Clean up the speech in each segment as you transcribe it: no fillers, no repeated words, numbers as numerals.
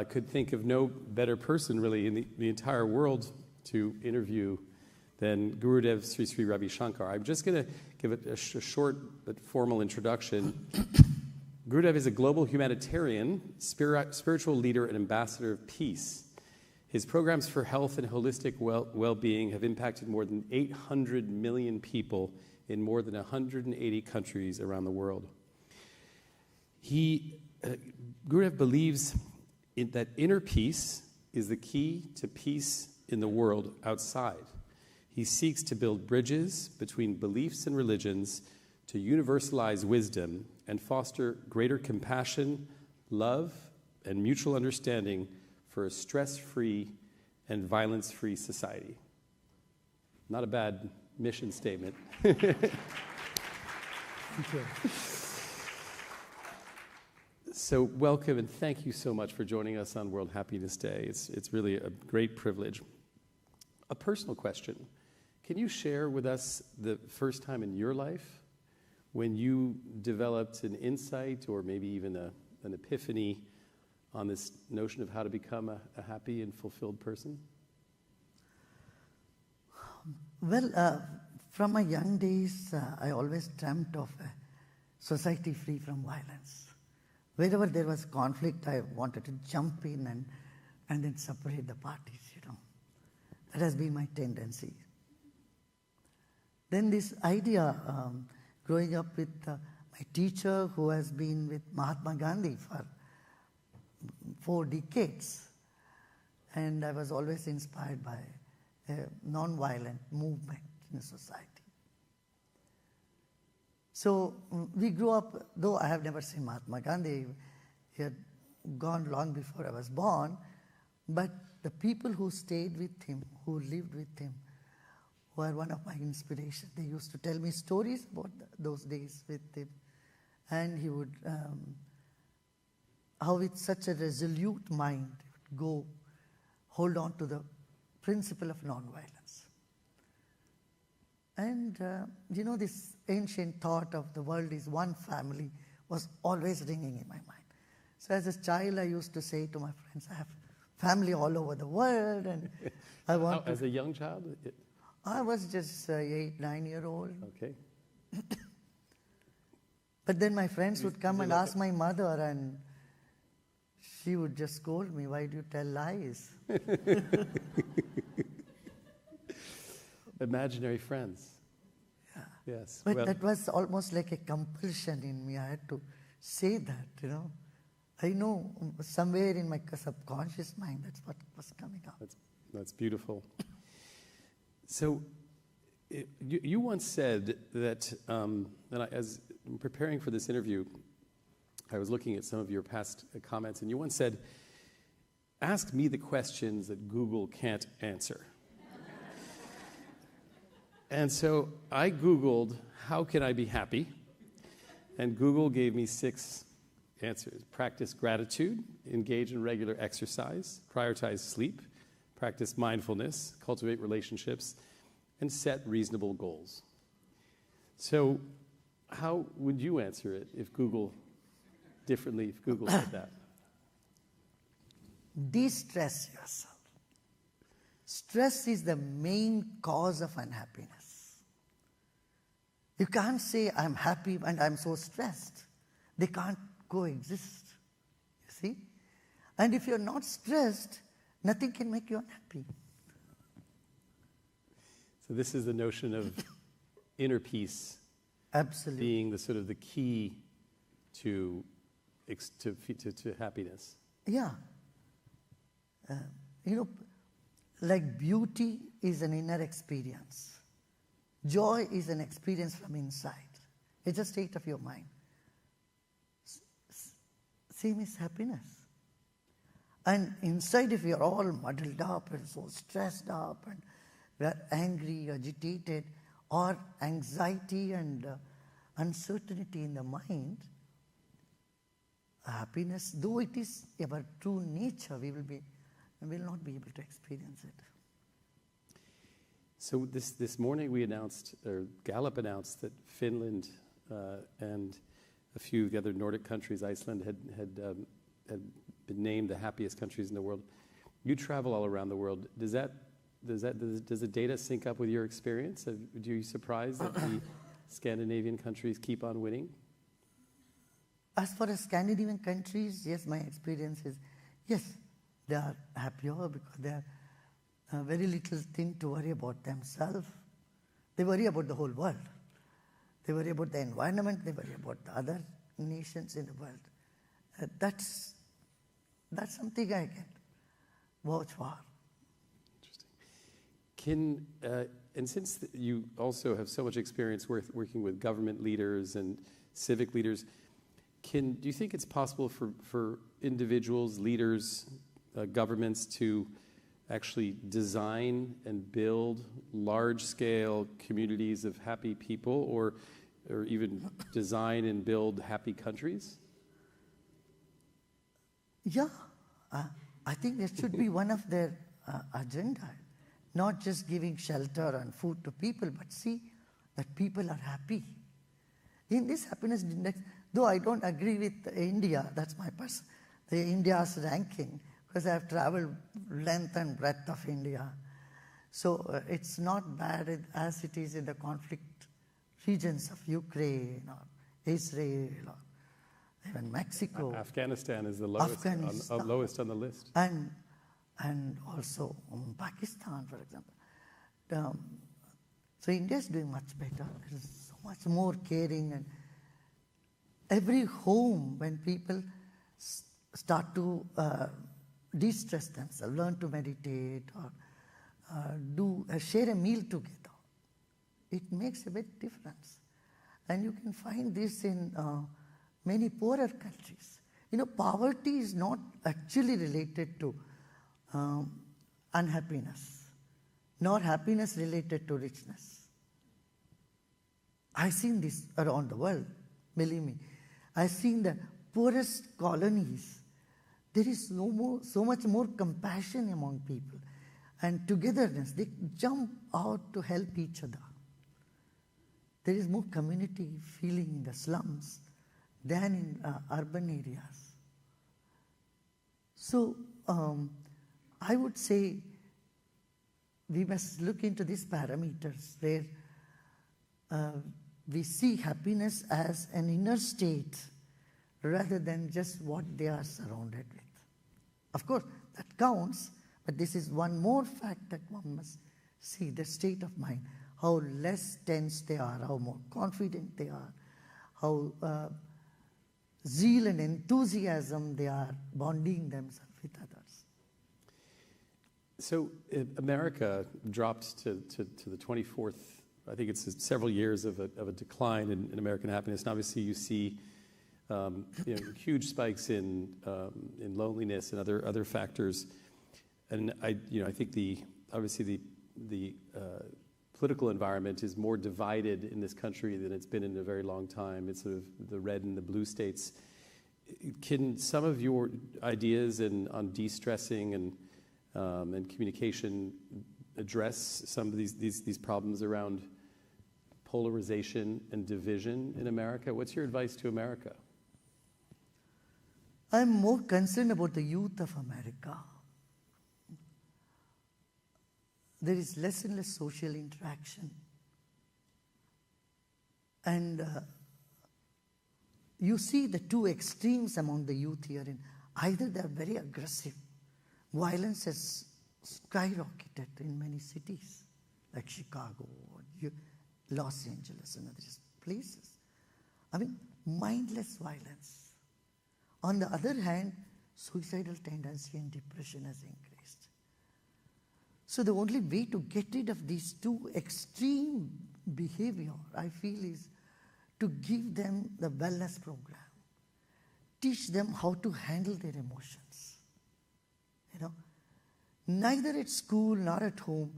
could think of no better person, really, in the entire world to interview than Gurudev Sri Sri Ravi Shankar. I'm just going to give it a short but formal introduction. Gurudev is a global humanitarian, spiritual leader, and ambassador of peace. His programs for health and holistic well-being have impacted more than 800 million people in more than 180 countries around the world. Gurudev believes that inner peace is the key to peace in the world outside. He seeks to build bridges between beliefs and religions to universalize wisdom and foster greater compassion, love, and mutual understanding for a stress-free and violence-free society. Not a bad mission statement. Thank you. So welcome and thank you so much for joining us on World Happiness Day. It's really a great privilege. A personal question. Can you share with us the first time in your life when you developed an insight or maybe even an epiphany on this notion of how to become a happy and fulfilled person? Well, from my young days, I always dreamt of a society free from violence. Wherever there was conflict, I wanted to jump in and then separate the parties, That has been my tendency. Then this idea, growing up with my teacher who has been with Mahatma Gandhi for 4 decades, and I was always inspired by a non-violent movement in society. So we grew up, though I have never seen Mahatma Gandhi, he had gone long before I was born, but the people who stayed with him, who lived with him, were one of my inspirations. They used to tell me stories about those days with him, and he would, how with such a resolute mind, he would go hold on to the principle of nonviolence. And, this ancient thought of the world is one family was always ringing in my mind. So as a child, I used to say to my friends, I have family all over the world, and I want As a young child? I was just 8, 9-year-old. Okay. But then my friends would come and ask my mother, and she would just scold me, why do you tell lies? Imaginary friends. Yeah. Yes. But that was almost like a compulsion in me. I had to say that, I know somewhere in my subconscious mind that's what was coming out. That's beautiful. So you once said that, as preparing for this interview, I was looking at some of your past comments, and you once said, ask me the questions that Google can't answer. And so I Googled, how can I be happy? And Google gave me 6 answers. Practice gratitude, engage in regular exercise, prioritize sleep, practice mindfulness, cultivate relationships, and set reasonable goals. So how would you answer it if Google said that? De-stress yourself. Stress is the main cause of unhappiness. You can't say, I'm happy and I'm so stressed. They can't coexist, you see? And if you're not stressed, nothing can make you unhappy. So this is the notion of inner peace. Absolutely. Being the sort of the key to happiness. Yeah. Like beauty is an inner experience. Joy is an experience from inside. It's a state of your mind. Same is happiness. And inside, if you're all muddled up and so stressed up and we're angry, agitated, or anxiety and uncertainty in the mind, happiness, though it is our true nature, we will not be able to experience it. So this morning we announced, or Gallup announced, that Finland and a few of the other Nordic countries, Iceland, had been named the happiest countries in the world. You travel all around the world. Does the data sync up with your experience? Do you surprised that the Scandinavian countries keep on winning? As far as Scandinavian countries, yes, my experience is, yes, they are happier because they have very little thing to worry about themselves. They worry about the whole world. They worry about the environment. They worry about the other nations in the world. That's something I can vouch for. Interesting. And since you also have so much experience working with government leaders and civic leaders, do you think it's possible for individuals, leaders, governments to actually design and build large-scale communities of happy people, or even design and build happy countries? Yeah, I think that should be one of their agenda. Not just giving shelter and food to people, but see that people are happy. In this happiness index, though I don't agree with India, that's my India's ranking, because I have traveled length and breadth of India. So it's not bad as it is in the conflict regions of Ukraine or Israel or even Mexico. Afghanistan is the lowest on the list. And also Pakistan, for example. So India is doing much better. There is so much more caring, and every home, when people start to de-stress themselves, learn to meditate or share a meal together, it makes a big difference. And you can find this in many poorer countries. You know, poverty is not actually related to unhappiness, nor happiness related to richness. I've seen this around the world, believe me. I've seen the poorest colonies. There is so much more compassion among people and togetherness. They jump out to help each other. There is more community feeling in the slums than in urban areas. So I would say we must look into these parameters where we see happiness as an inner state rather than just what they are surrounded with. Of course, that counts, but this is one more fact that one must see, the state of mind, how less tense they are, how more confident they are, how zeal and enthusiasm they are bonding themselves with others. So America dropped to the 24th, I think it's several years of a decline in American happiness. And obviously you see huge spikes in loneliness and other factors. And I think the political environment is more divided in this country than it's been in a very long time. It's sort of the red and the blue states. Can some of your ideas on de-stressing and communication address some of these problems around polarization and division in America? What's your advice to America? I'm more concerned about the youth of America. There is less and less social interaction. And you see the two extremes among the youth here. Either they are very aggressive. Violence has skyrocketed in many cities, like Chicago, or Los Angeles, and other places. I mean, mindless violence. On the other hand, suicidal tendency and depression has increased. So the only way to get rid of these two extreme behavior, I feel, is to give them the wellness program. Teach them how to handle their emotions. Neither at school nor at home,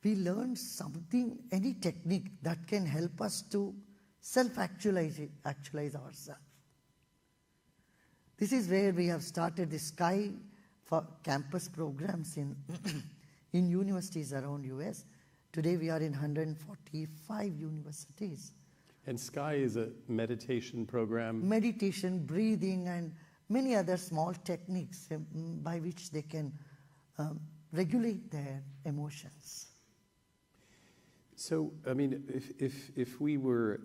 we learn something, any technique that can help us to self-actualize ourselves. This is where we have started the Sky for campus programs in universities around US. Today we are in 145 universities. And Sky is a meditation program? Meditation, breathing, and many other small techniques by which they can regulate their emotions. So, I mean, if we were,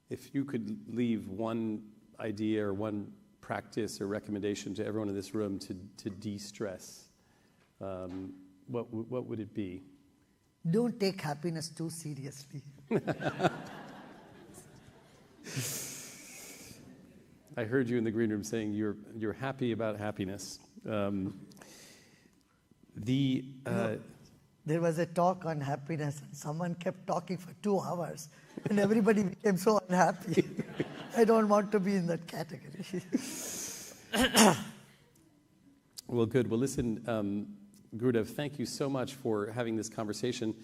if you could leave one idea or one practice or recommendation to everyone in this room to de-stress, what would it be? Don't take happiness too seriously. I heard you in the green room saying you're happy about happiness. There was a talk on happiness, and someone kept talking for 2 hours, and everybody became so unhappy. I don't want to be in that category. Well, good. Well, listen, Gurudev, thank you so much for having this conversation.